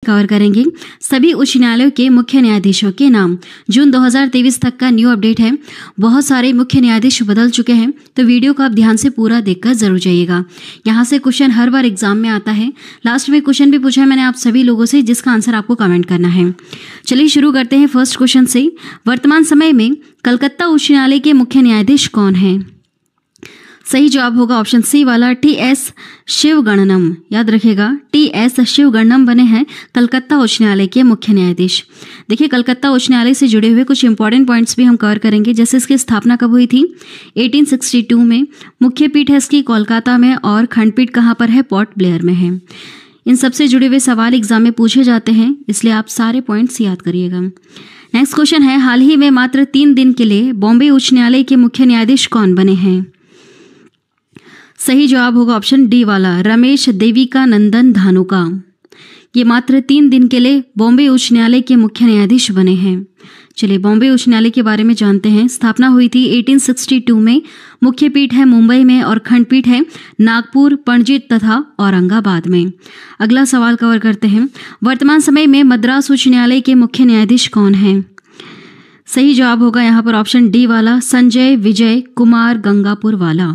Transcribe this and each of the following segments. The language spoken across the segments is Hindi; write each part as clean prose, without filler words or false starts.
कवर करेंगे सभी उच्च न्यायालयों के मुख्य न्यायाधीशों के नाम। जून 2023 तक का न्यू अपडेट है। बहुत सारे मुख्य न्यायाधीश बदल चुके हैं, तो वीडियो को आप ध्यान से पूरा देखकर जरूर जाइएगा। यहाँ से क्वेश्चन हर बार एग्जाम में आता है। लास्ट में क्वेश्चन भी पूछा है मैंने आप सभी लोगों से, जिसका आंसर आपको कमेंट करना है। चलिए शुरू करते हैं फर्स्ट क्वेश्चन से। वर्तमान समय में कलकत्ता उच्च न्यायालय के मुख्य न्यायाधीश कौन हैं? सही जवाब होगा ऑप्शन सी वाला टी.एस. शिवगणनम। याद रखिएगा, टी.एस. शिवगणनम बने हैं कलकत्ता उच्च न्यायालय के मुख्य न्यायाधीश। देखिए, कलकत्ता उच्च न्यायालय से जुड़े हुए कुछ इंपॉर्टेंट पॉइंट्स भी हम कवर करेंगे। जैसे इसकी स्थापना कब हुई थी? 1862 में। मुख्य पीठ है इसकी कोलकाता में और खंडपीठ कहाँ पर है? पोर्ट ब्लेयर में है। इन सबसे जुड़े हुए सवाल एग्जाम में पूछे जाते हैं, इसलिए आप सारे पॉइंट्स याद करिएगा। नेक्स्ट क्वेश्चन है, हाल ही में मात्र 3 दिन के लिए बॉम्बे उच्च न्यायालय के मुख्य न्यायाधीश कौन बने हैं? सही जवाब होगा ऑप्शन डी वाला रमेश देविकानंदन धानुका। ये मात्र 3 दिन के लिए बॉम्बे उच्च न्यायालय के मुख्य न्यायाधीश बने हैं। चलिए बॉम्बे उच्च न्यायालय के बारे में जानते हैं। स्थापना हुई थी 1862 में। मुख्य पीठ है मुंबई में और खंडपीठ है नागपुर, पणजी तथा औरंगाबाद में। अगला सवाल कवर करते हैं। वर्तमान समय में मद्रास उच्च न्यायालय के मुख्य न्यायाधीश कौन हैं? सही जवाब होगा यहाँ पर ऑप्शन डी वाला संजय विजय कुमार गंगापुर वाला।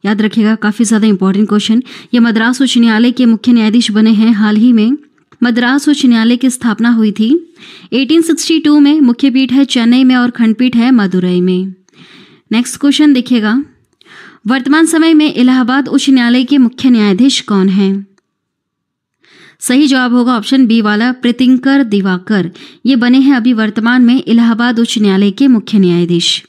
याद रखिएगा, काफ़ी ज़्यादा इंपॉर्टेंट क्वेश्चन। ये मद्रास उच्च न्यायालय के मुख्य न्यायाधीश बने हैं हाल ही में। मद्रास उच्च न्यायालय की स्थापना हुई थी 1862 में। मुख्य पीठ है चेन्नई में और खंडपीठ है मदुरई में। नेक्स्ट क्वेश्चन देखिएगा, वर्तमान समय में इलाहाबाद उच्च न्यायालय के मुख्य न्यायाधीश कौन हैं? सही जवाब होगा ऑप्शन बी वाला प्रीतिंकर दिवाकर। ये बने हैं अभी वर्तमान में इलाहाबाद उच्च न्यायालय के मुख्य न्यायाधीश।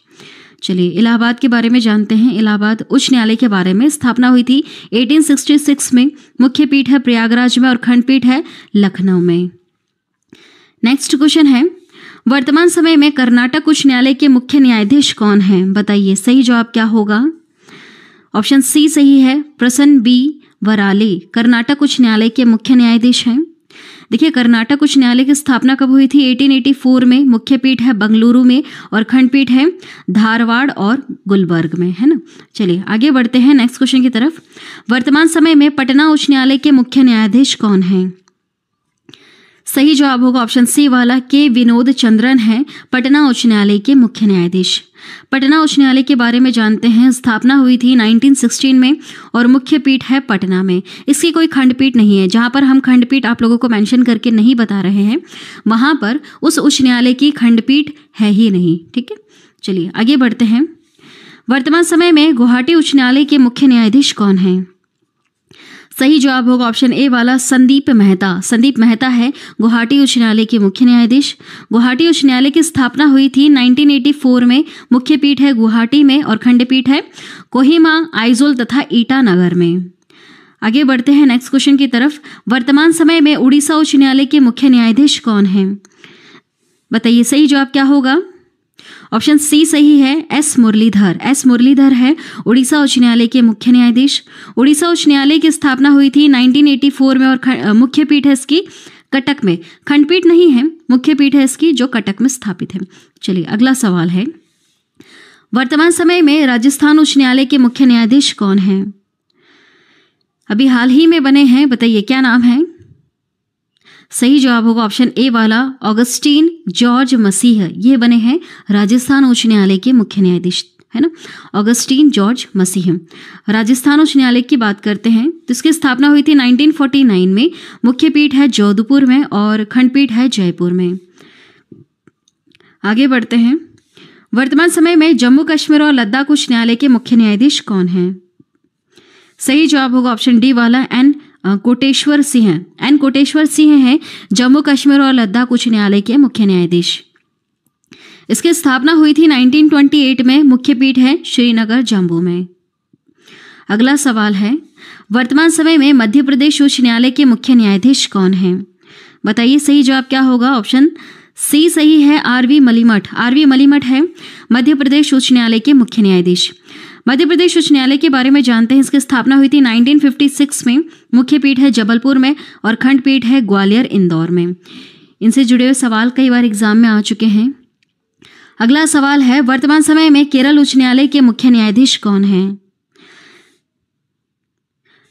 चलिए इलाहाबाद के बारे में जानते हैं। इलाहाबाद उच्च न्यायालय के बारे में स्थापना हुई थी 1866 में। मुख्य पीठ है प्रयागराज में और खंडपीठ है लखनऊ में। नेक्स्ट क्वेश्चन है, वर्तमान समय में कर्नाटक उच्च न्यायालय के मुख्य न्यायाधीश कौन हैं? बताइए सही जवाब क्या होगा? ऑप्शन सी सही है, प्रसन्न बी वराले कर्नाटक उच्च न्यायालय के मुख्य न्यायाधीश हैं। देखिए, कर्नाटक उच्च न्यायालय की स्थापना कब हुई थी? 1884 में। मुख्य पीठ है बंगलुरु में और खंडपीठ है धारवाड़ और गुलबर्ग में, है ना। चलिए आगे बढ़ते हैं नेक्स्ट क्वेश्चन की तरफ। वर्तमान समय में पटना उच्च न्यायालय के मुख्य न्यायाधीश कौन हैं? सही जवाब होगा ऑप्शन सी वाला के विनोद चंद्रन है पटना उच्च न्यायालय के मुख्य न्यायाधीश। पटना उच्च न्यायालय के बारे में जानते हैं। स्थापना हुई थी 1916 में और मुख्य पीठ है पटना में। इसकी कोई खंडपीठ नहीं है। जहां पर हम खंडपीठ आप लोगों को मेंशन करके नहीं बता रहे हैं, वहां पर उस उच्च न्यायालय की खंडपीठ है ही नहीं। ठीक है, चलिए आगे बढ़ते हैं। वर्तमान समय में गुवाहाटी उच्च न्यायालय के मुख्य न्यायाधीश कौन हैं? सही जवाब होगा ऑप्शन ए वाला संदीप मेहता। संदीप मेहता है गुवाहाटी उच्च न्यायालय के मुख्य न्यायाधीश। गुवाहाटी उच्च न्यायालय की स्थापना हुई थी 1984 में। मुख्य पीठ है गुवाहाटी में और खंडपीठ है कोहिमा, आइजोल तथा ईटानगर में। आगे बढ़ते हैं नेक्स्ट क्वेश्चन की तरफ। वर्तमान समय में उड़ीसा उच्च न्यायालय के मुख्य न्यायाधीश कौन हैं? बताइए सही जवाब क्या होगा? ऑप्शन सी सही है, एस मुरलीधर। एस मुरलीधर है उड़ीसा उच्च न्यायालय के मुख्य न्यायाधीश। उड़ीसा उच्च न्यायालय की स्थापना हुई थी 1984 में और मुख्य पीठ है इसकी कटक में। खंडपीठ नहीं है, मुख्य पीठ है इसकी जो कटक में स्थापित है। चलिए अगला सवाल है, वर्तमान समय में राजस्थान उच्च न्यायालय के मुख्य न्यायाधीश कौन हैं? अभी हाल ही में बने हैं, बताइए क्या नाम है? सही जवाब होगा ऑप्शन ए वाला ऑगस्टीन जॉर्ज मसीह। ये बने हैं राजस्थान उच्च न्यायालय के मुख्य न्यायाधीश, है ना। ऑगस्टीन जॉर्ज मसीह। राजस्थान उच्च न्यायालय की बात करते हैं तो इसकी स्थापना हुई थी 1949 में। मुख्य पीठ है जोधपुर में और खंडपीठ है जयपुर में। आगे बढ़ते हैं। वर्तमान समय में जम्मू कश्मीर और लद्दाख उच्च न्यायालय के मुख्य न्यायाधीश कौन हैं? सही जवाब होगा ऑप्शन डी वाला एन कोटेश्वर सिंह। एन कोटेश्वर सिंह हैं जम्मू कश्मीर और लद्दाख उच्च न्यायालय के मुख्य न्यायाधीश। इसकी स्थापना हुई थी 1928 में। मुख्य पीठ है श्रीनगर जम्मू में। अगला सवाल है, वर्तमान समय में मध्य प्रदेश उच्च न्यायालय के मुख्य न्यायाधीश कौन हैं? बताइए सही जवाब क्या होगा? ऑप्शन सी सही है, आर.वी. मलिमठ। आर.वी. मलिमठ है मध्य प्रदेश उच्च न्यायालय के मुख्य न्यायाधीश। मध्य प्रदेश उच्च न्यायालय के बारे में जानते हैं। इसकी स्थापना हुई थी 1956 में। मुख्य पीठ है जबलपुर में और खंडपीठ है ग्वालियर इंदौर में। इनसे जुड़े हुए सवाल कई बार एग्जाम में आ चुके हैं। अगला सवाल है, वर्तमान समय में केरल उच्च न्यायालय के मुख्य न्यायाधीश कौन हैं?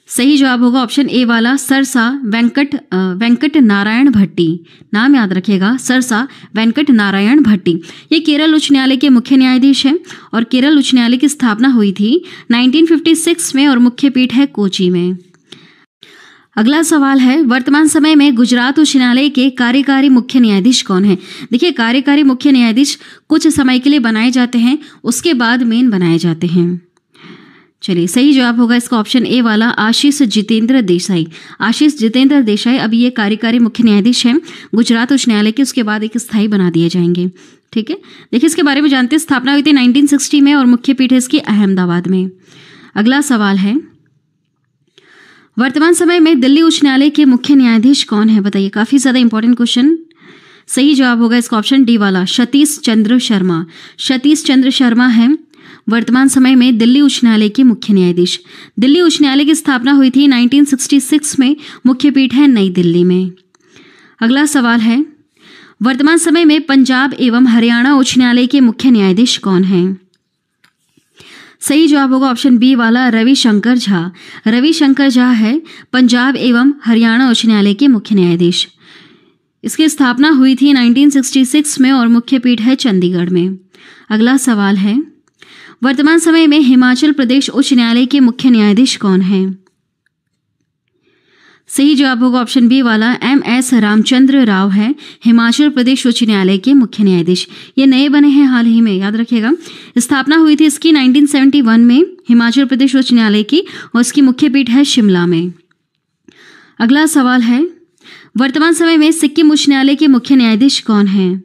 सही जवाब होगा ऑप्शन ए वाला सरसा वेंकट नारायण भट्टी। नाम याद रखिएगा, सरसा वेंकट नारायण भट्टी। ये केरल उच्च न्यायालय के मुख्य न्यायाधीश हैं और केरल उच्च न्यायालय की स्थापना हुई थी 1956 में और मुख्य पीठ है कोची में। अगला सवाल है, वर्तमान समय में गुजरात उच्च न्यायालय के कार्यकारी मुख्य न्यायाधीश कौन है? देखिए, कार्यकारी मुख्य न्यायाधीश कुछ समय के लिए बनाए जाते हैं, उसके बाद मेन बनाए जाते हैं। चलिए, सही जवाब होगा इसका ऑप्शन ए वाला आशीष जितेंद्र देसाई। आशीष जितेंद्र देसाई अभी ये कार्यकारी मुख्य न्यायाधीश हैं गुजरात उच्च न्यायालय के, उसके बाद एक स्थायी बना दिए जाएंगे। ठीक है, देखिए इसके बारे में जानते हैं। स्थापना हुई थी 1960 में और मुख्य पीठ है इसकी अहमदाबाद में। अगला सवाल है, वर्तमान समय में दिल्ली उच्च न्यायालय के मुख्य न्यायाधीश कौन है? बताइए, काफी ज्यादा इंपॉर्टेंट क्वेश्चन। सही जवाब होगा इसका ऑप्शन डी वाला सतीश चंद्र शर्मा। सतीश चंद्र शर्मा है वर्तमान समय में दिल्ली उच्च न्यायालय के मुख्य न्यायाधीश। दिल्ली उच्च न्यायालय की स्थापना हुई थी 1966 में, मुख्य पीठ है नई दिल्ली में। अगला सवाल है, वर्तमान समय में पंजाब एवं हरियाणा उच्च न्यायालय के मुख्य न्यायाधीश कौन हैं? सही जवाब होगा ऑप्शन बी वाला रविशंकर झा। रविशंकर झा है पंजाब एवं हरियाणा उच्च न्यायालय के मुख्य न्यायाधीश। इसकी स्थापना हुई थी 1966 में और मुख्य पीठ है चंडीगढ़ में। अगला सवाल है, वर्तमान समय में हिमाचल प्रदेश उच्च न्यायालय के मुख्य न्यायाधीश कौन हैं? सही जवाब होगा ऑप्शन बी वाला MS रामचंद्र राव है हिमाचल प्रदेश उच्च न्यायालय के मुख्य न्यायाधीश। ये नए बने हैं हाल ही में, याद रखिएगा। स्थापना हुई थी इसकी 1971 में हिमाचल प्रदेश उच्च न्यायालय की और इसकी मुख्य पीठ है शिमला में। अगला सवाल है, वर्तमान समय में सिक्किम उच्च न्यायालय के मुख्य न्यायाधीश कौन हैं?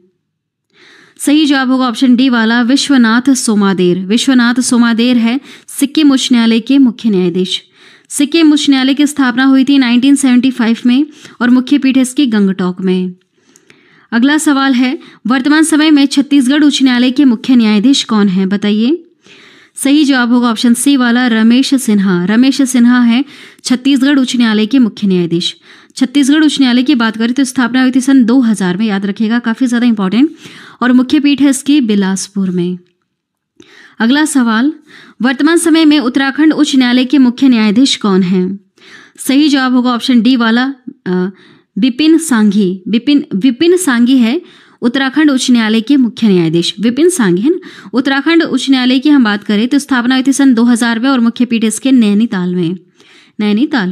सही जवाब होगा ऑप्शन डी वाला विश्वनाथ सोमादेर। विश्वनाथ सोमादेर है सिक्किम उच्च न्यायालय के मुख्य न्यायाधीश। सिक्किम उच्च न्यायालय की स्थापना हुई थी 1975 में और मुख्य पीठ है इसकी गंगटोक में। अगला सवाल है, वर्तमान समय में छत्तीसगढ़ उच्च न्यायालय के मुख्य न्यायाधीश कौन है? बताइए। सही जवाब होगा ऑप्शन सी वाला रमेश सिन्हा। रमेश सिन्हा है छत्तीसगढ़ उच्च न्यायालय के मुख्य न्यायाधीश। छत्तीसगढ़ उच्च न्यायालय की बात करें तो स्थापना हुई थी सन 2000 में, याद रखिएगा, काफी ज्यादा इंपॉर्टेंट, और मुख्य पीठ है इसकी बिलासपुर में। अगला सवाल, वर्तमान समय में उत्तराखंड उच्च न्यायालय के मुख्य न्यायाधीश कौन हैं? सही जवाब होगा ऑप्शन डी वाला विपिन सांघी। विपिन सांघी है उत्तराखंड उच्च न्यायालय के मुख्य न्यायाधीश। विपिन सांघी है ना। उत्तराखंड उच्च न्यायालय की हम बात करें तो स्थापना हुई थी सन 2000 में और मुख्य पीठ इसके नैनीताल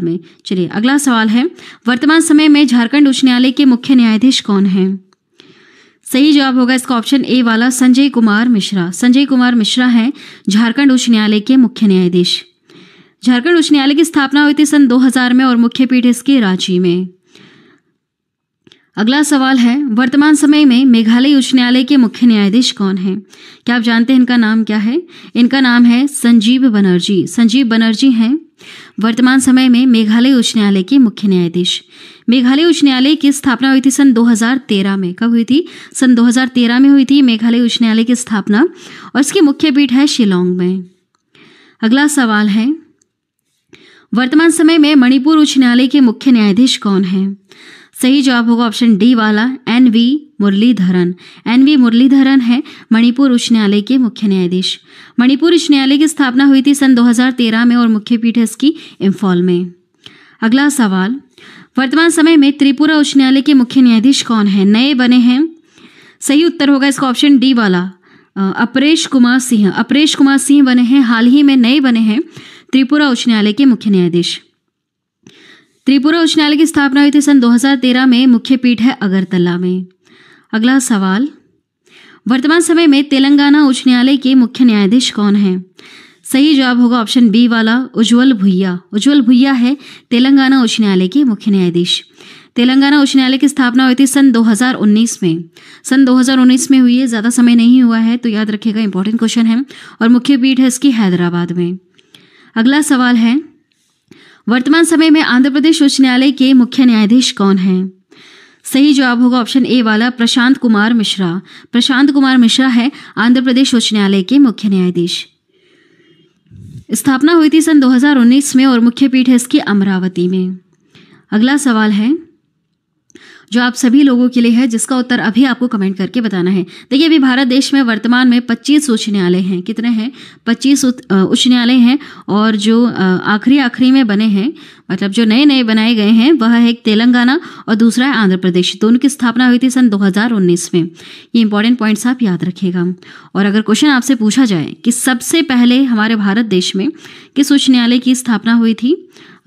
में। चलिए, अगला सवाल है, वर्तमान समय में झारखंड उच्च न्यायालय के मुख्य न्यायाधीश कौन हैं? सही जवाब होगा इसका ऑप्शन ए वाला संजय कुमार मिश्रा। संजय कुमार मिश्रा है झारखंड उच्च न्यायालय के मुख्य न्यायाधीश। झारखंड उच्च न्यायालय की स्थापना हुई थी सन 2000 में और मुख्य पीठ इसकी रांची में। अगला सवाल है, वर्तमान समय में मेघालय उच्च न्यायालय के मुख्य न्यायाधीश कौन हैं? क्या आप जानते हैं इनका नाम क्या है? इनका नाम है संजीव बनर्जी। संजीव बनर्जी हैं वर्तमान समय में मेघालय उच्च न्यायालय के मुख्य न्यायाधीश। मेघालय उच्च न्यायालय की स्थापना हुई थी सन 2013 में। कब हुई थी? सन 2013 में हुई थी मेघालय उच्च न्यायालय की स्थापना और इसकी मुख्य पीठ है शिलोंग में। अगला सवाल है, वर्तमान समय में मणिपुर उच्च न्यायालय के मुख्य न्यायाधीश कौन हैं? सही जवाब होगा ऑप्शन डी वाला NV मुरलीधरन। NV मुरलीधरन है मणिपुर उच्च न्यायालय के मुख्य न्यायाधीश। मणिपुर उच्च न्यायालय की स्थापना हुई थी सन 2013 में और मुख्य पीठ है इसकी इम्फॉल में। अगला सवाल, वर्तमान समय में त्रिपुरा उच्च न्यायालय के मुख्य न्यायाधीश कौन है? नए बने हैं। सही उत्तर होगा इसका ऑप्शन डी वाला अपरेश कुमार सिंह। अपरेश कुमार सिंह बने हैं, हाल ही में नए बने हैं त्रिपुरा उच्च न्यायालय के मुख्य न्यायाधीश। त्रिपुरा उच्च न्यायालय की स्थापना हुई थी सन 2013 में, मुख्य पीठ है अगरतला में। अगला सवाल, वर्तमान समय में तेलंगाना उच्च न्यायालय के मुख्य न्यायाधीश कौन हैं? सही जवाब होगा ऑप्शन बी वाला उज्ज्वल भुइया। उज्ज्वल भुइया है तेलंगाना उच्च न्यायालय के मुख्य न्यायाधीश। तेलंगाना उच्च न्यायालय की स्थापना हुई थी सन 2019 में। सन 2019 में हुई है, ज़्यादा समय नहीं हुआ है, तो याद रखिएगा, इंपॉर्टेंट क्वेश्चन है, और मुख्य पीठ है इसकी हैदराबाद में। अगला सवाल है, वर्तमान समय में आंध्र प्रदेश उच्च न्यायालय के मुख्य न्यायाधीश कौन हैं? सही जवाब होगा ऑप्शन ए वाला प्रशांत कुमार मिश्रा। प्रशांत कुमार मिश्रा है आंध्र प्रदेश उच्च न्यायालय के मुख्य न्यायाधीश। स्थापना हुई थी सन 2019 में और मुख्य पीठ है इसकी अमरावती में। अगला सवाल है, जो आप सभी लोगों के लिए है, जिसका उत्तर अभी आपको कमेंट करके बताना है। देखिए, अभी भारत देश में वर्तमान में 25 उच्च न्यायालय हैं। कितने हैं? 25 उच्च न्यायालय हैं। और जो आखिरी में बने हैं, मतलब जो नए नए बनाए गए हैं, वह है एक तेलंगाना और दूसरा है आंध्र प्रदेश। दोनों की स्थापना हुई थी सन 2019 में। ये इंपॉर्टेंट पॉइंट्स आप याद रखिएगा। और अगर क्वेश्चन आपसे पूछा जाए कि सबसे पहले हमारे भारत देश में किस उच्च न्यायालय की स्थापना हुई थी,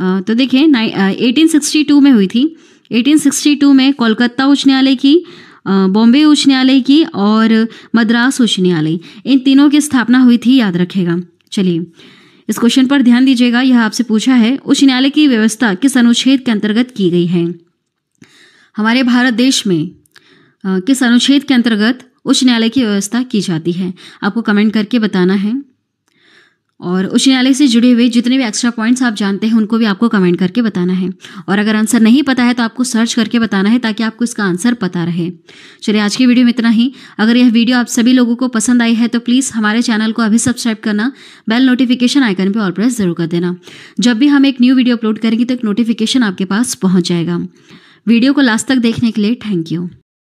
तो देखिए 1862 में हुई थी। 1862 में कोलकाता उच्च न्यायालय की, बॉम्बे उच्च न्यायालय की और मद्रास उच्च न्यायालय, इन तीनों की स्थापना हुई थी, याद रखेगा। चलिए, इस क्वेश्चन पर ध्यान दीजिएगा। यह आपसे पूछा है, उच्च न्यायालय की व्यवस्था किस अनुच्छेद के अंतर्गत की गई है? हमारे भारत देश में किस अनुच्छेद के अंतर्गत उच्च न्यायालय की व्यवस्था की जाती है? आपको कमेंट करके बताना है। और उच्च न्यायालय से जुड़े हुए जितने भी एक्स्ट्रा पॉइंट्स आप जानते हैं, उनको भी आपको कमेंट करके बताना है। और अगर आंसर नहीं पता है तो आपको सर्च करके बताना है, ताकि आपको इसका आंसर पता रहे। चलिए, आज की वीडियो में इतना ही। अगर यह वीडियो आप सभी लोगों को पसंद आई है तो प्लीज़ हमारे चैनल को अभी सब्सक्राइब करना, बेल नोटिफिकेशन आइकन पर ऑल प्रेस जरूर कर देना। जब भी हम एक न्यू वीडियो अपलोड करेंगे तो एक नोटिफिकेशन आपके पास पहुँच जाएगा। वीडियो को लास्ट तक देखने के लिए थैंक यू।